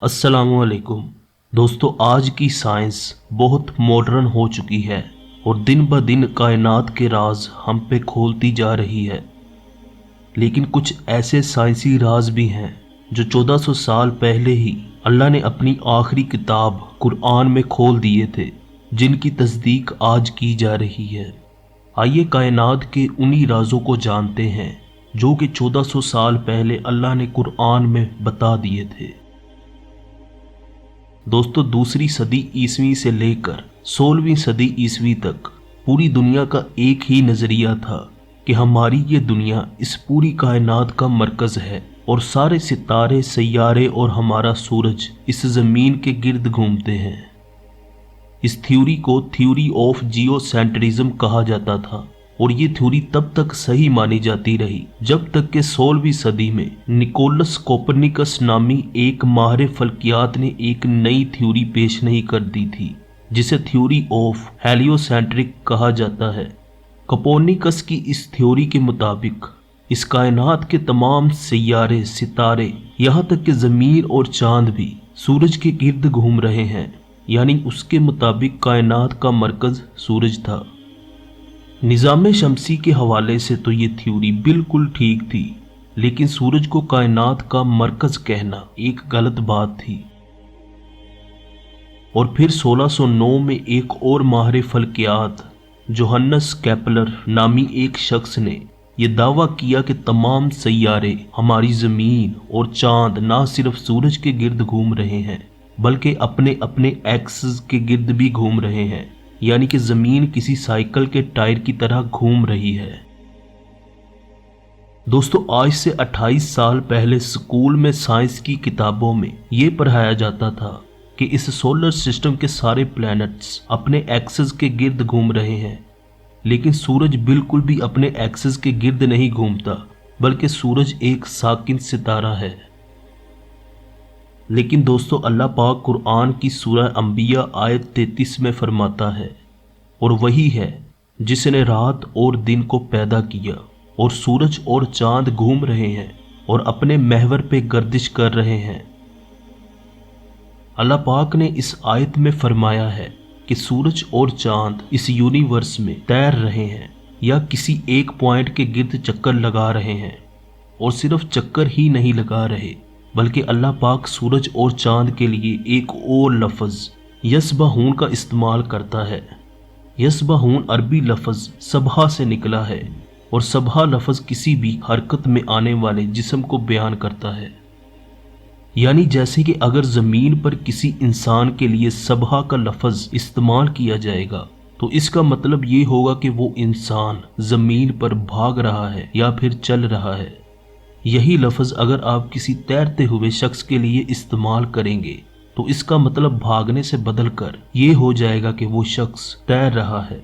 अस्सलाम वालेकुम दोस्तों, आज की साइंस बहुत मॉडर्न हो चुकी है और दिन ब दिन कायनात के राज हम पे खोलती जा रही है। लेकिन कुछ ऐसे साइंसी राज भी हैं जो 1400 साल पहले ही अल्लाह ने अपनी आखिरी किताब कुरान में खोल दिए थे, जिनकी तस्दीक आज की जा रही है। आइए कायनात के उन्हीं राजों को जानते हैं जो कि 1400 साल पहले अल्लाह ने कुरान में बता दिए थे। दोस्तों, दूसरी सदी ईसवी से लेकर 16वीं सदी ईसवी तक पूरी दुनिया का एक ही नजरिया था कि हमारी ये दुनिया इस पूरी कायनात का मरकज है और सारे सितारे, सैयारे और हमारा सूरज इस जमीन के गिर्द घूमते हैं। इस थ्योरी को थ्योरी ऑफ जियोसेंट्रिज्म कहा जाता था और ये थ्योरी तब तक सही मानी जाती रही जब तक कि 16वीं सदी में निकोलस कोपरनिकस नामी एक माहिर फल्कियात ने एक नई थ्योरी पेश नहीं कर दी थी, जिसे थ्योरी ऑफ हेलियोसेंट्रिक कहा जाता है। कोपरनिकस की इस थ्योरी के मुताबिक इस कायनात के तमाम सैयारे, सितारे, यहाँ तक कि ज़मीन और चांद भी सूरज के गिर्द घूम रहे हैं। यानी उसके मुताबिक कायनात का मरकज सूरज था। निज़ाम शमसी के हवाले से तो ये थ्योरी बिल्कुल ठीक थी, लेकिन सूरज को कायनात का मरकज कहना एक गलत बात थी। और फिर 1609 में एक और माहिर फल्कियात जोहन्स केपलर नामी एक शख्स ने यह दावा किया कि तमाम सैयारे, हमारी ज़मीन और चांद ना सिर्फ सूरज के गिर्द घूम रहे हैं बल्कि अपने अपने एक्सिस के गिर्द भी घूम रहे हैं। यानी कि जमीन किसी साइकिल के टायर की तरह घूम रही है। दोस्तों, आज से 28 साल पहले स्कूल में साइंस की किताबों में यह पढ़ाया जाता था कि इस सोलर सिस्टम के सारे प्लैनेट्स अपने एक्सिस के गिर्द घूम रहे हैं, लेकिन सूरज बिल्कुल भी अपने एक्सिस के गिर्द नहीं घूमता, बल्कि सूरज एक साकिन सितारा है। लेकिन दोस्तों, अल्लाह पाक कुरान की सूरह अंबिया आयत 33 में फरमाता है, और वही है जिसने रात और दिन को पैदा किया और सूरज और चांद घूम रहे हैं और अपने महवर पे गर्दिश कर रहे हैं। अल्लाह पाक ने इस आयत में फरमाया है कि सूरज और चांद इस यूनिवर्स में तैर रहे हैं या किसी एक पॉइंट के गिर्द चक्कर लगा रहे हैं, और सिर्फ चक्कर ही नहीं लगा रहे बल्कि अल्लाह पाक सूरज और चांद के लिए एक और लफ्ज़ यसबहून का इस्तेमाल करता है। यसबहून अरबी लफ्ज़ सबहा से निकला है और सबहा लफ्ज़ किसी भी हरकत में आने वाले जिस्म को बयान करता है। यानी जैसे कि अगर ज़मीन पर किसी इंसान के लिए सबहा का लफ्ज़ इस्तेमाल किया जाएगा तो इसका मतलब ये होगा कि वो इंसान ज़मीन पर भाग रहा है या फिर चल रहा है। यही लफ्ज़ अगर आप किसी तैरते हुए शख्स के लिए इस्तेमाल करेंगे तो इसका मतलब भागने से बदलकर ये हो जाएगा कि वो शख्स तैर रहा है।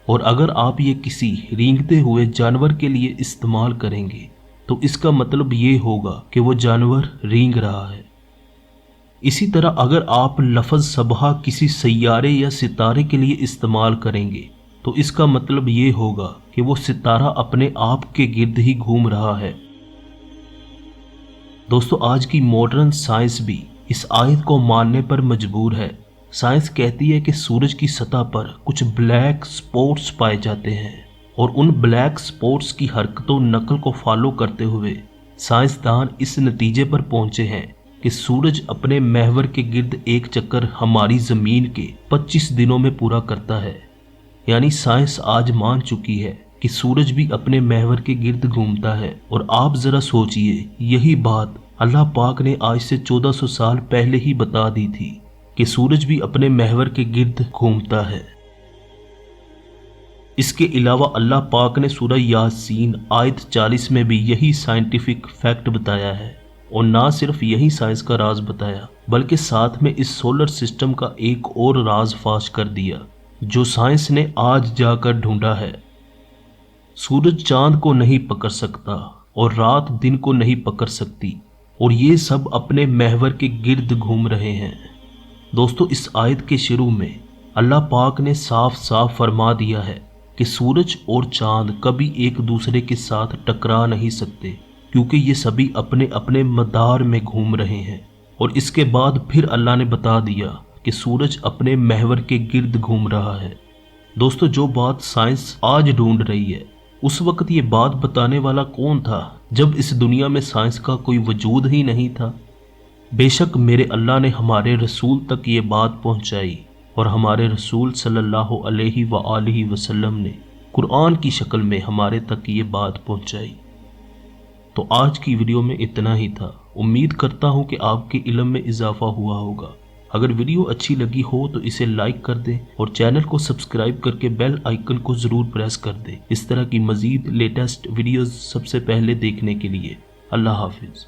और अगर आप ये किसी रेंगते हुए जानवर के लिए इस्तेमाल करेंगे तो इसका मतलब ये होगा कि वो जानवर रेंग रहा है। इसी तरह अगर आप लफ्ज़ सबहा किसी सैयारे या सितारे के लिए इस्तेमाल करेंगे तो इसका मतलब ये होगा कि वो सितारा अपने आप के गिर्द ही घूम रहा है। दोस्तों, आज की मॉडर्न साइंस भी इस आयत को मानने पर मजबूर है। साइंस कहती है कि सूरज की सतह पर कुछ ब्लैक स्पॉट्स पाए जाते हैं और उन ब्लैक स्पॉट्स की हरकतों नकल को फॉलो करते हुए साइंसदान इस नतीजे पर पहुंचे हैं कि सूरज अपने महवर के गिर्द एक चक्कर हमारी ज़मीन के 25 दिनों में पूरा करता है। यानी साइंस आज मान चुकी है कि सूरज भी अपने महवर के गिर्द घूमता है। और आप जरा सोचिए, यही बात अल्लाह पाक ने आज से 1400 साल पहले ही बता दी थी कि सूरज भी अपने महवर के गिर्द घूमता है। इसके अलावा अल्लाह पाक ने सूरह यासीन आयत 40 में भी यही साइंटिफिक फैक्ट बताया है। और ना सिर्फ यही साइंस का राज बताया बल्कि साथ में इस सोलर सिस्टम का एक और राज फाश कर दिया जो साइंस ने आज जाकर ढूंढा है। सूरज चांद को नहीं पकड़ सकता और रात दिन को नहीं पकड़ सकती, और ये सब अपने महवर के गिर्द घूम रहे हैं। दोस्तों, इस आयत के शुरू में अल्लाह पाक ने साफ साफ फरमा दिया है कि सूरज और चांद कभी एक दूसरे के साथ टकरा नहीं सकते, क्योंकि ये सभी अपने अपने मदार में घूम रहे हैं। اور اس کے بعد پھر اللہ نے بتا دیا کہ سورج اپنے محور کے گرد گھوم رہا ہے۔ دوستو، جو بات سائنس آج ڈھونڈ رہی ہے، اس وقت یہ بات بتانے والا کون تھا جب اس دنیا میں سائنس کا کوئی وجود ہی نہیں تھا؟ بے شک میرے اللہ نے ہمارے رسول تک یہ بات پہنچائی، اور ہمارے رسول صلی اللہ علیہ وآلہ وسلم نے قرآن کی شکل میں ہمارے تک یہ بات پہنچائی۔ تو آج کی ویڈیو میں اتنا ہی تھا۔ امید کرتا ہوں کہ آپ کے علم میں اضافہ ہوا ہوگا۔ اگر ویڈیو اچھی لگی ہو تو اسے لائک کر دیں اور چینل کو سبسکرائب کر کے بیل آئیکن کو ضرور پریس کر دیں، اس طرح کی مزید لیٹسٹ ویڈیوز سب سے پہلے دیکھنے کے لیے۔ اللہ حافظ۔